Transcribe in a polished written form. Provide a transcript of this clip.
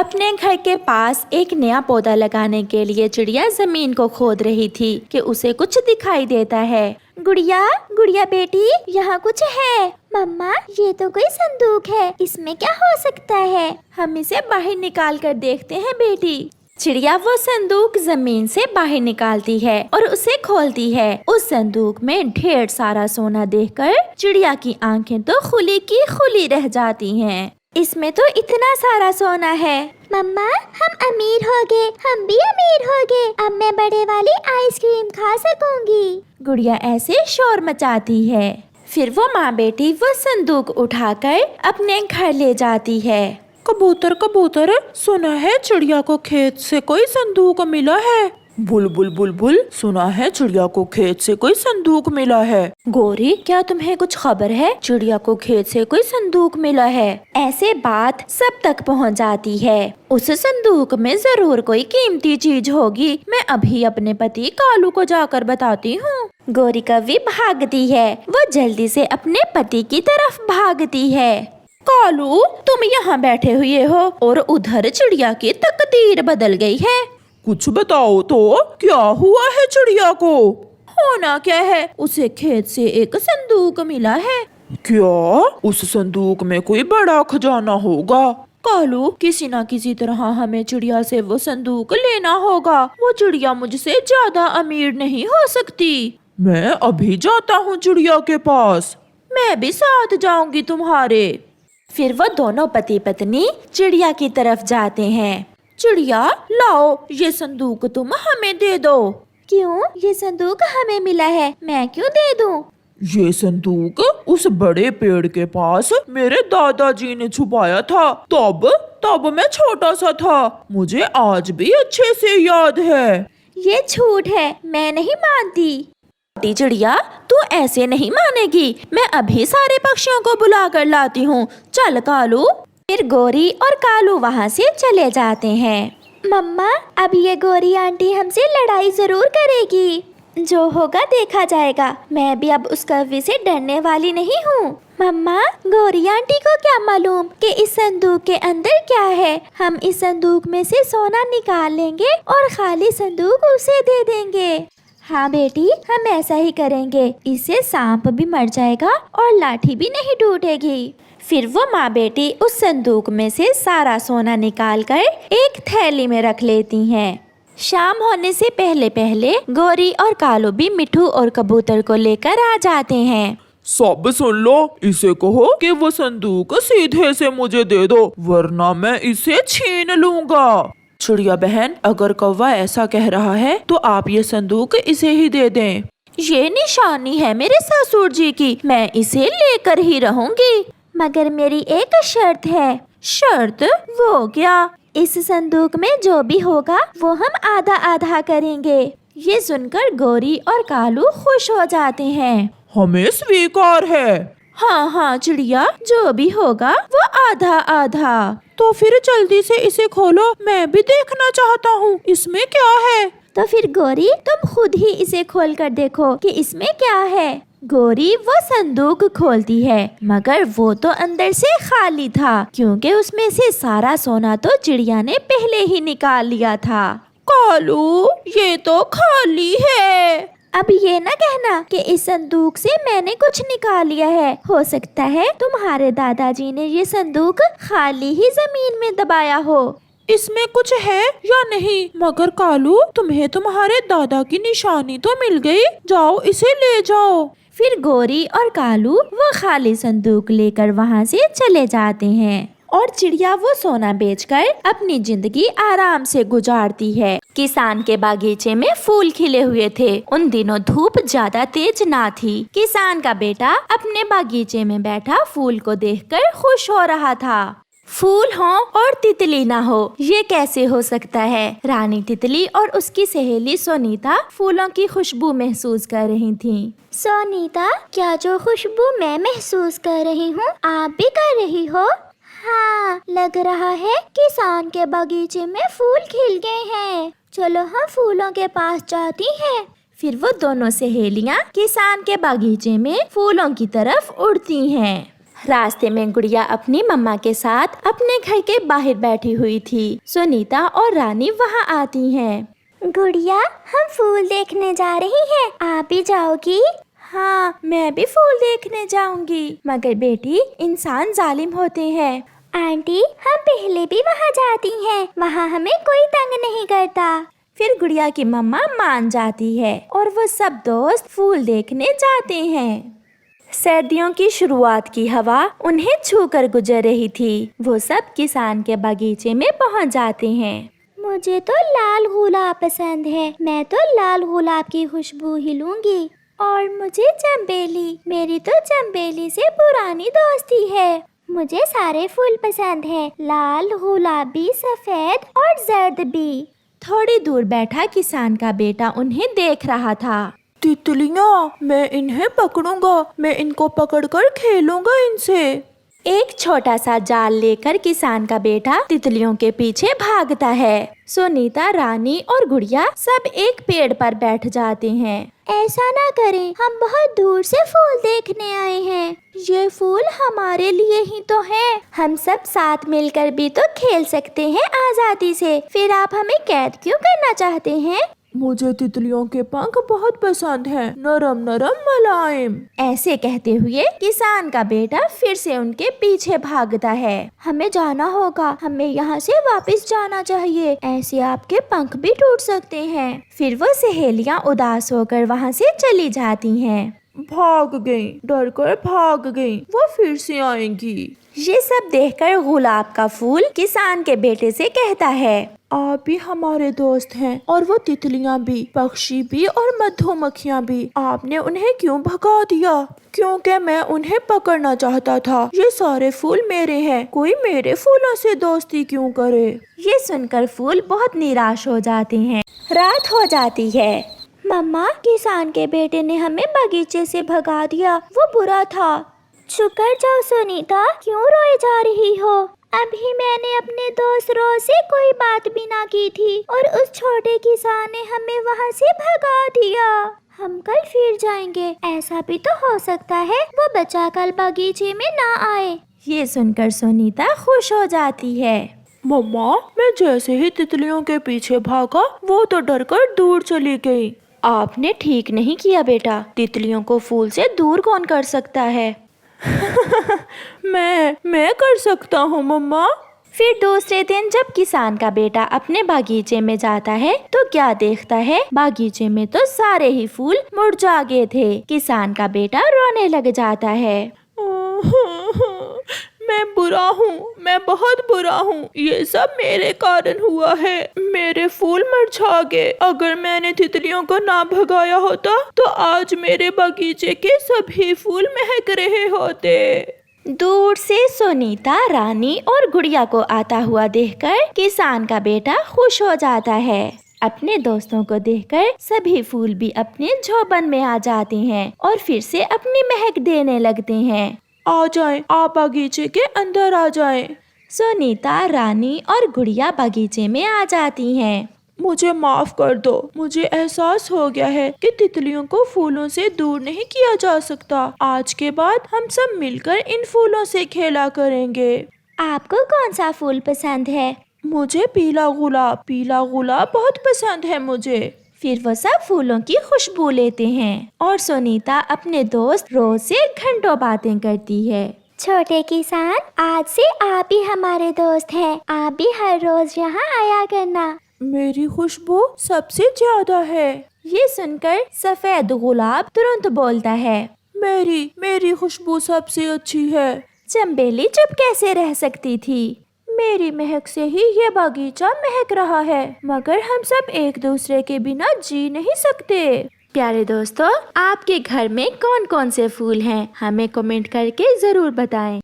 अपने घर के पास एक नया पौधा लगाने के लिए चिड़िया जमीन को खोद रही थी कि उसे कुछ दिखाई देता है। गुड़िया गुड़िया बेटी, यहाँ कुछ है। मम्मा, ये तो कोई संदूक है, इसमें क्या हो सकता है? हम इसे बाहर निकाल कर देखते हैं बेटी। चिड़िया वो संदूक जमीन से बाहर निकालती है और उसे खोलती है। उस संदूक में ढेर सारा सोना देखकर चिड़िया की आंखें तो खुली की खुली रह जाती हैं। इसमें तो इतना सारा सोना है। मम्मा, हम अमीर हो गए, हम भी अमीर हो गए। अब मैं बड़े वाली आइसक्रीम खा सकूंगी। गुड़िया ऐसे शोर मचाती है। फिर वो माँ बेटी वो संदूक उठाकर अपने घर ले जाती है। कबूतर कबूतर, सुना है चिड़िया को खेत से कोई संदूक मिला है। बुलबुल बुलबुल, सुना है चिड़िया को खेत से कोई संदूक मिला है। गोरी, क्या तुम्हें कुछ खबर है? चिड़िया को खेत से कोई संदूक मिला है। ऐसे बात सब तक पहुंच जाती है। उस संदूक में जरूर कोई कीमती चीज होगी। मैं अभी अपने पति कालू को जाकर बताती हूँ। गोरी कभी भागती है। वो जल्दी से अपने पति की तरफ भागती है। कालू, तुम यहाँ बैठे हुए हो और उधर चिड़िया की तकदीर बदल गई है। कुछ बताओ तो, क्या हुआ है चिड़िया को? होना क्या है, उसे खेत से एक संदूक मिला है। क्या उस संदूक में कोई बड़ा खजाना होगा? कालू, किसी न किसी तरह हमें चिड़िया से वो संदूक लेना होगा। वो चिड़िया मुझसे ज्यादा अमीर नहीं हो सकती। मैं अभी जाता हूँ चिड़िया के पास। मैं भी साथ जाऊंगी तुम्हारे। फिर वो दोनों पति पत्नी चिड़िया की तरफ जाते हैं। चिड़िया, लाओ ये संदूक तुम हमें दे दो। क्यों? ये संदूक हमें मिला है, मैं क्यों दे दूं? ये संदूक उस बड़े पेड़ के पास मेरे दादाजी ने छुपाया था। तब मैं छोटा सा था। मुझे आज भी अच्छे से याद है। ये झूठ है, मैं नहीं मानती। चिड़िया, तू ऐसे नहीं मानेगी। मैं अभी सारे पक्षियों को बुला कर लाती हूँ। चल कालू। फिर गोरी और कालू वहाँ से चले जाते हैं। मम्मा, अब ये गोरी आंटी हमसे लड़ाई जरूर करेगी। जो होगा देखा जाएगा। मैं भी अब उस कौवे से डरने वाली नहीं हूँ। मम्मा, गोरी आंटी को क्या मालूम कि इस संदूक के अंदर क्या है। हम इस संदूक में से सोना निकाल लेंगे और खाली संदूक उसे दे देंगे। हाँ बेटी, हम ऐसा ही करेंगे। इससे सांप भी मर जाएगा और लाठी भी नहीं टूटेगी। फिर वो माँ बेटी उस संदूक में से सारा सोना निकालकर एक थैली में रख लेती हैं। शाम होने से पहले पहले गोरी और कालू भी मिठू और कबूतर को लेकर आ जाते हैं। सब सुन लो, इसे कहो कि वो संदूक सीधे से मुझे दे दो, वरना मैं इसे छीन लूंगा। चिड़िया बहन, अगर कौवा ऐसा कह रहा है तो आप ये संदूक इसे ही दे दें। ये निशानी है मेरे ससुर जी की, मैं इसे लेकर ही रहूंगी। मगर मेरी एक शर्त है। शर्त? वो क्या? इस संदूक में जो भी होगा वो हम आधा आधा करेंगे। ये सुनकर गोरी और कालू खुश हो जाते हैं। हमें स्वीकार है। हाँ चिड़िया, जो भी होगा वो आधा आधा। तो फिर जल्दी से इसे खोलो, मैं भी देखना चाहता हूँ इसमें क्या है। तो फिर गोरी, तुम खुद ही इसे खोल कर देखो कि इसमें क्या है। गोरी वो संदूक खोलती है, मगर वो तो अंदर से खाली था, क्योंकि उसमें से सारा सोना तो चिड़िया ने पहले ही निकाल लिया था। कालू, ये तो खाली है। अब ये ना कहना कि इस संदूक से मैंने कुछ निकाल लिया है। हो सकता है तुम्हारे दादाजी ने ये संदूक खाली ही जमीन में दबाया हो। इसमें कुछ है या नहीं? मगर कालू, तुम्हें तुम्हारे दादा की निशानी तो मिल गई। जाओ इसे ले जाओ। फिर गोरी और कालू वो खाली संदूक लेकर वहाँ से चले जाते हैं और चिड़िया वो सोना बेचकर अपनी जिंदगी आराम से गुजारती है। किसान के बागीचे में फूल खिले हुए थे। उन दिनों धूप ज्यादा तेज ना थी। किसान का बेटा अपने बागीचे में बैठा फूल को देखकर खुश हो रहा था। फूल हो और तितली ना हो, ये कैसे हो सकता है? रानी तितली और उसकी सहेली सोनीता फूलों की खुशबू महसूस कर रही थीं। सोनीता, क्या जो खुशबू मैं महसूस कर रही हूँ आप भी कर रही हो? हाँ, लग रहा है किसान के बगीचे में फूल खिल गए हैं। चलो हम फूलों के पास जाती हैं। फिर वो दोनों सहेलियाँ किसान के बागीचे में फूलों की तरफ उड़ती हैं। रास्ते में गुड़िया अपनी मम्मा के साथ अपने घर के बाहर बैठी हुई थी। सुनीता और रानी वहाँ आती हैं। गुड़िया, हम फूल देखने जा रही हैं, आप भी जाओगी? हाँ, मैं भी फूल देखने जाऊंगी, मगर बेटी इंसान जालिम होते हैं। आंटी, हम पहले भी वहाँ जाती हैं, वहाँ हमें कोई तंग नहीं करता। फिर गुड़िया की मम्मा मान जाती है और वो सब दोस्त फूल देखने जाते हैं। सर्दियों की शुरुआत की हवा उन्हें छूकर गुजर रही थी। वो सब किसान के बगीचे में पहुंच जाते हैं। मुझे तो लाल गुलाब पसंद है, मैं तो लाल गुलाब की खुशबू ही लूंगी। और मुझे चंबेली, मेरी तो चंबेली से पुरानी दोस्ती है। मुझे सारे फूल पसंद हैं, लाल, गुलाबी, सफेद और जर्द भी। थोड़ी दूर बैठा किसान का बेटा उन्हें देख रहा था। तितलियाँ, मैं इन्हें पकड़ूंगा, मैं इनको पकड़कर खेलूंगा इनसे। एक छोटा सा जाल लेकर किसान का बेटा तितलियों के पीछे भागता है। सुनीता, रानी और गुड़िया सब एक पेड़ पर बैठ जाते हैं। ऐसा ना करें, हम बहुत दूर से फूल देखने आए हैं। ये फूल हमारे लिए ही तो हैं। हम सब साथ मिलकर भी तो खेल सकते हैं आजादी से। फिर आप हमें कैद क्यों करना चाहते हैं? मुझे तितलियों के पंख बहुत पसंद हैं, नरम नरम मुलायम। ऐसे कहते हुए किसान का बेटा फिर से उनके पीछे भागता है। हमें जाना होगा, हमें यहाँ से वापस जाना चाहिए, ऐसे आपके पंख भी टूट सकते हैं। फिर वो सहेलियाँ उदास होकर वहाँ से चली जाती हैं। भाग गई, डर कर भाग गई, वो फिर से आएंगी। ये सब देखकर गुलाब का फूल किसान के बेटे से कहता है, आप भी हमारे दोस्त हैं और वो तितलियाँ भी, पक्षी भी और मधुमक्खियाँ भी। आपने उन्हें क्यों भगा दिया? क्योंकि मैं उन्हें पकड़ना चाहता था। ये सारे फूल मेरे हैं, कोई मेरे फूलों से दोस्ती क्यों करे? ये सुनकर फूल बहुत निराश हो जाते हैं। रात हो जाती है। मम्मा, किसान के बेटे ने हमें बगीचे से भगा दिया, वो बुरा था। चुप कर जाओ सुनीता, क्यों रोए जा रही हो? अभी मैंने अपने दोस्त रोज से कोई बात भी ना की थी और उस छोटे किसान ने हमें वहाँ से भगा दिया। हम कल फिर जाएंगे, ऐसा भी तो हो सकता है वो बच्चा कल बगीचे में ना आए। ये सुनकर सुनीता खुश हो जाती है। मम्मा, मैं जैसे ही तितलियों के पीछे भागा, वो तो डर कर दूर चली गई। आपने ठीक नहीं किया बेटा, तितलियों को फूल से दूर कौन कर सकता है? मैं कर सकता हूँ मम्मा। फिर दूसरे दिन जब किसान का बेटा अपने बागीचे में जाता है तो क्या देखता है, बागीचे में तो सारे ही फूल मुरझा गए थे। किसान का बेटा रोने लग जाता है। मैं बुरा हूँ, मैं बहुत बुरा हूँ, ये सब मेरे कारण हुआ है। मेरे फूल मुरझा गए। अगर मैंने तितलियों को ना भगाया होता तो आज मेरे बगीचे के सभी फूल महक रहे होते। दूर से सुनीता, रानी और गुड़िया को आता हुआ देखकर किसान का बेटा खुश हो जाता है। अपने दोस्तों को देखकर सभी फूल भी अपने झोंपड़ में आ जाते हैं और फिर से अपनी महक देने लगते हैं। आ जाएं, आप बगीचे के अंदर आ जाएं। सुनीता, रानी और गुड़िया बगीचे में आ जाती हैं। मुझे माफ कर दो, मुझे एहसास हो गया है कि तितलियों को फूलों से दूर नहीं किया जा सकता। आज के बाद हम सब मिलकर इन फूलों से खेला करेंगे। आपको कौन सा फूल पसंद है? मुझे पीला गुलाब बहुत पसंद है मुझे। फिर वो सब फूलों की खुशबू लेते हैं और सुनीता अपने दोस्त रोज से घंटों बातें करती है। छोटे किसान, आज से आप ही हमारे दोस्त हैं, आप भी हर रोज यहाँ आया करना। मेरी खुशबू सबसे ज्यादा है। ये सुनकर सफेद गुलाब तुरंत बोलता है, मेरी खुशबू सबसे अच्छी है। चंबेली चुप कैसे रह सकती थी? मेरी महक से ही ये बगीचा महक रहा है, मगर हम सब एक दूसरे के बिना जी नहीं सकते। प्यारे दोस्तों, आपके घर में कौन कौन से फूल हैं? हमें कमेंट करके जरूर बताएं।